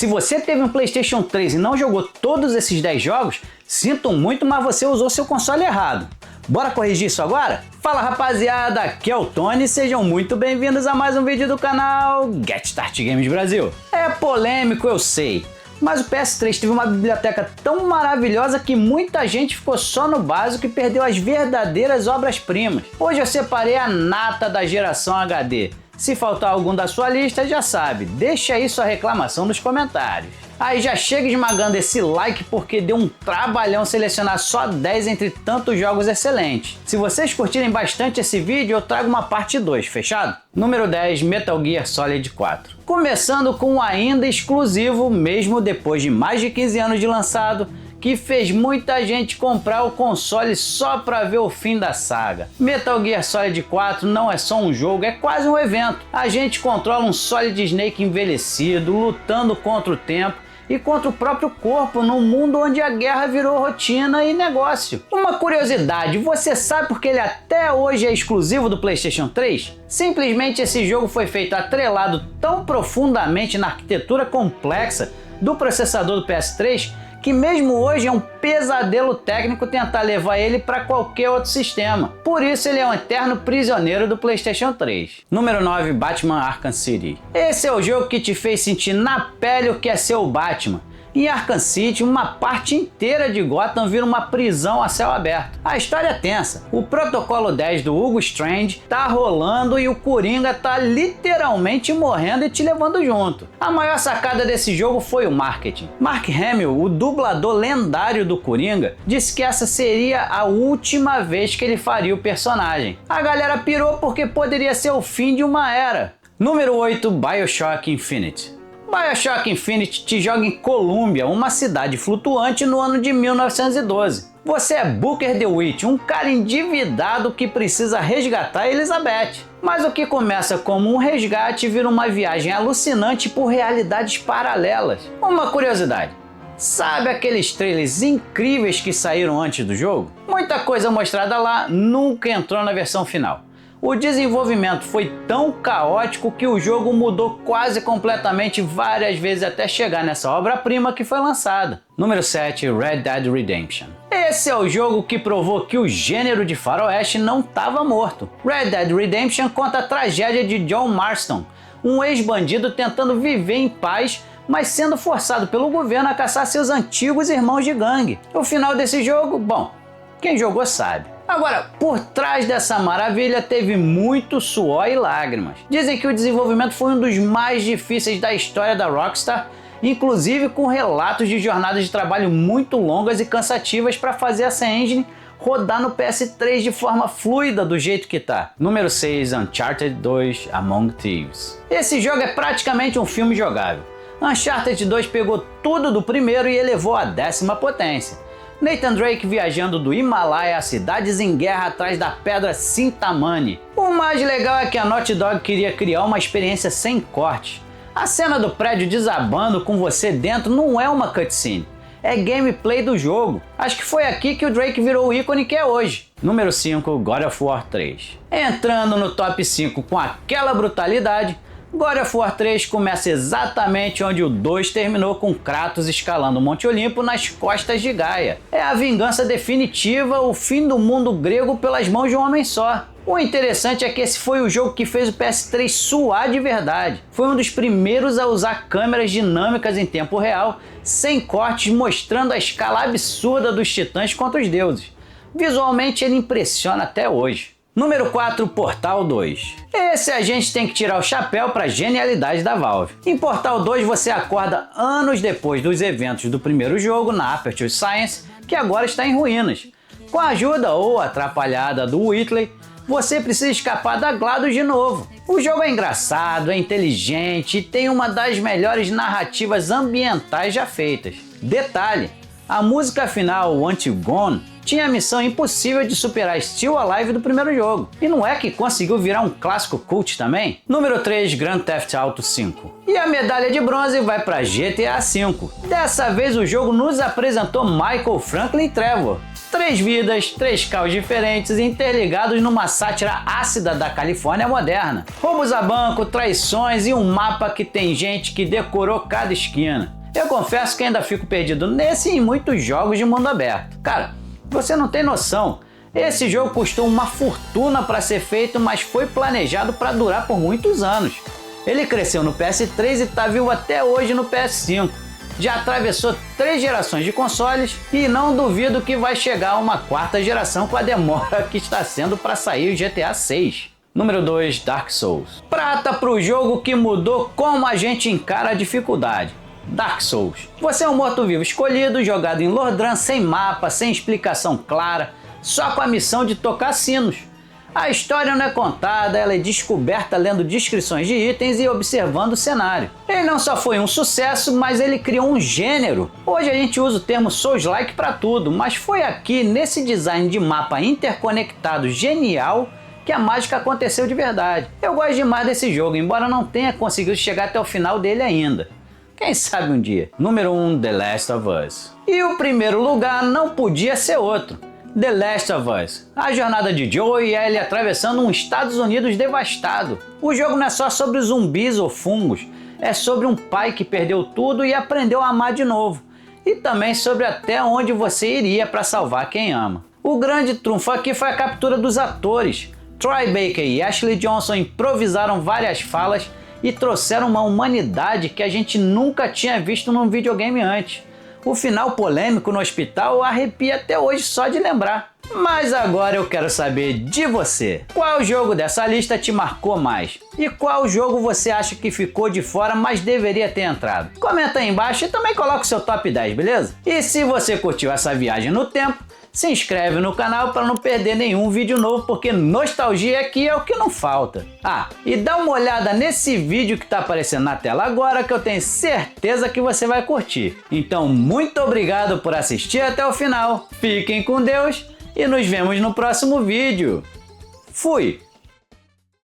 Se você teve um PlayStation 3 e não jogou todos esses 10 jogos, sinto muito, mas você usou seu console errado. Bora corrigir isso agora? Fala rapaziada, aqui é o Tony, sejam muito bem-vindos a mais um vídeo do canal Get Start Games Brasil. É polêmico, eu sei, mas o PS3 teve uma biblioteca tão maravilhosa que muita gente ficou só no básico e perdeu as verdadeiras obras-primas. Hoje eu separei a nata da geração HD. Se faltar algum da sua lista, já sabe, deixa aí sua reclamação nos comentários. Aí já chega esmagando esse like porque deu um trabalhão selecionar só 10 entre tantos jogos excelentes. Se vocês curtirem bastante esse vídeo, eu trago uma parte 2, fechado? Número 10, Metal Gear Solid 4. Começando com um ainda exclusivo, mesmo depois de mais de 15 anos de lançado, que fez muita gente comprar o console só para ver o fim da saga. Metal Gear Solid 4 não é só um jogo, é quase um evento. A gente controla um Solid Snake envelhecido, lutando contra o tempo e contra o próprio corpo num mundo onde a guerra virou rotina e negócio. Uma curiosidade, você sabe porque ele até hoje é exclusivo do PlayStation 3? Simplesmente esse jogo foi feito atrelado tão profundamente na arquitetura complexa do processador do PS3 que mesmo hoje é um pesadelo técnico tentar levar ele para qualquer outro sistema. Por isso ele é um eterno prisioneiro do PlayStation 3. Número 9, Batman Arkham City. Esse é o jogo que te fez sentir na pele o que é ser o Batman. Em Arkham City, uma parte inteira de Gotham vira uma prisão a céu aberto. A história é tensa. O protocolo 10 do Hugo Strange tá rolando e o Coringa tá literalmente morrendo e te levando junto. A maior sacada desse jogo foi o marketing. Mark Hamill, o dublador lendário do Coringa, disse que essa seria a última vez que ele faria o personagem. A galera pirou porque poderia ser o fim de uma era. Número 8, BioShock Infinite. BioShock Infinite te joga em Colômbia, uma cidade flutuante no ano de 1912. Você é Booker DeWitt, um cara endividado que precisa resgatar Elizabeth. Mas o que começa como um resgate vira uma viagem alucinante por realidades paralelas. Uma curiosidade, sabe aqueles trailers incríveis que saíram antes do jogo? Muita coisa mostrada lá nunca entrou na versão final. O desenvolvimento foi tão caótico que o jogo mudou quase completamente várias vezes até chegar nessa obra-prima que foi lançada. Número 7, Red Dead Redemption. Esse é o jogo que provou que o gênero de faroeste não estava morto. Red Dead Redemption conta a tragédia de John Marston, um ex-bandido tentando viver em paz, mas sendo forçado pelo governo a caçar seus antigos irmãos de gangue. O final desse jogo, bom, quem jogou sabe. Agora, por trás dessa maravilha teve muito suor e lágrimas. Dizem que o desenvolvimento foi um dos mais difíceis da história da Rockstar, inclusive com relatos de jornadas de trabalho muito longas e cansativas para fazer essa engine rodar no PS3 de forma fluida do jeito que tá. Número 6, Uncharted 2 Among Thieves. Esse jogo é praticamente um filme jogável. Uncharted 2 pegou tudo do primeiro e elevou à 10ª potência. Nathan Drake viajando do Himalaia a cidades em guerra atrás da pedra Cintamani. O mais legal é que a Naughty Dog queria criar uma experiência sem corte. A cena do prédio desabando com você dentro não é uma cutscene, é gameplay do jogo. Acho que foi aqui que o Drake virou o ícone que é hoje. Número 5, God of War 3. Entrando no top 5 com aquela brutalidade, God of War 3 começa exatamente onde o 2 terminou, com Kratos escalando o Monte Olimpo nas costas de Gaia. É a vingança definitiva, o fim do mundo grego pelas mãos de um homem só. O interessante é que esse foi o jogo que fez o PS3 suar de verdade. Foi um dos primeiros a usar câmeras dinâmicas em tempo real, sem cortes, mostrando a escala absurda dos titãs contra os deuses. Visualmente ele impressiona até hoje. Número 4, Portal 2. Esse a gente tem que tirar o chapéu para a genialidade da Valve. Em Portal 2 você acorda anos depois dos eventos do primeiro jogo na Aperture Science, que agora está em ruínas. Com a ajuda ou atrapalhada do Whitley, você precisa escapar da GLaDOS de novo. O jogo é engraçado, é inteligente e tem uma das melhores narrativas ambientais já feitas. Detalhe, a música final, Want You Gone, tinha a missão impossível de superar Still Alive do primeiro jogo. E não é que conseguiu virar um clássico cult também? Número 3, Grand Theft Auto 5. E a medalha de bronze vai para GTA V. Dessa vez o jogo nos apresentou Michael, Franklin e Trevor. 3 vidas, 3 caos diferentes interligados numa sátira ácida da Califórnia moderna. Roubos a banco, traições e um mapa que tem gente que decorou cada esquina. Eu confesso que ainda fico perdido nesse e em muitos jogos de mundo aberto. Cara, você não tem noção. Esse jogo custou uma fortuna para ser feito, mas foi planejado para durar por muitos anos. Ele cresceu no PS3 e está vivo até hoje no PS5. Já atravessou 3 gerações de consoles e não duvido que vai chegar a uma 4ª geração com a demora que está sendo para sair o GTA 6. Número 2, Dark Souls. Prata para o jogo que mudou como a gente encara a dificuldade. Dark Souls. Você é um morto-vivo escolhido, jogado em Lordran, sem mapa, sem explicação clara, só com a missão de tocar sinos. A história não é contada, ela é descoberta lendo descrições de itens e observando o cenário. Ele não só foi um sucesso, mas ele criou um gênero. Hoje a gente usa o termo Souls-like para tudo, mas foi aqui, nesse design de mapa interconectado genial, que a mágica aconteceu de verdade. Eu gosto demais desse jogo, embora não tenha conseguido chegar até o final dele ainda. Quem sabe um dia. Número 1, The Last of Us. E o primeiro lugar não podia ser outro. The Last of Us, a jornada de Joel e Ellie atravessando um Estados Unidos devastado. O jogo não é só sobre zumbis ou fungos, é sobre um pai que perdeu tudo e aprendeu a amar de novo. E também sobre até onde você iria para salvar quem ama. O grande trunfo aqui foi a captura dos atores. Troy Baker e Ashley Johnson improvisaram várias falas e trouxeram uma humanidade que a gente nunca tinha visto num videogame antes. O final polêmico no hospital arrepia até hoje só de lembrar. Mas agora eu quero saber de você. Qual jogo dessa lista te marcou mais? E qual jogo você acha que ficou de fora, mas deveria ter entrado? Comenta aí embaixo e também coloca o seu top 10, beleza? E se você curtiu essa viagem no tempo, se inscreve no canal para não perder nenhum vídeo novo, porque nostalgia aqui é o que não falta. Ah, e dá uma olhada nesse vídeo que está aparecendo na tela agora, que eu tenho certeza que você vai curtir. Então, muito obrigado por assistir até o final. Fiquem com Deus e nos vemos no próximo vídeo. Fui!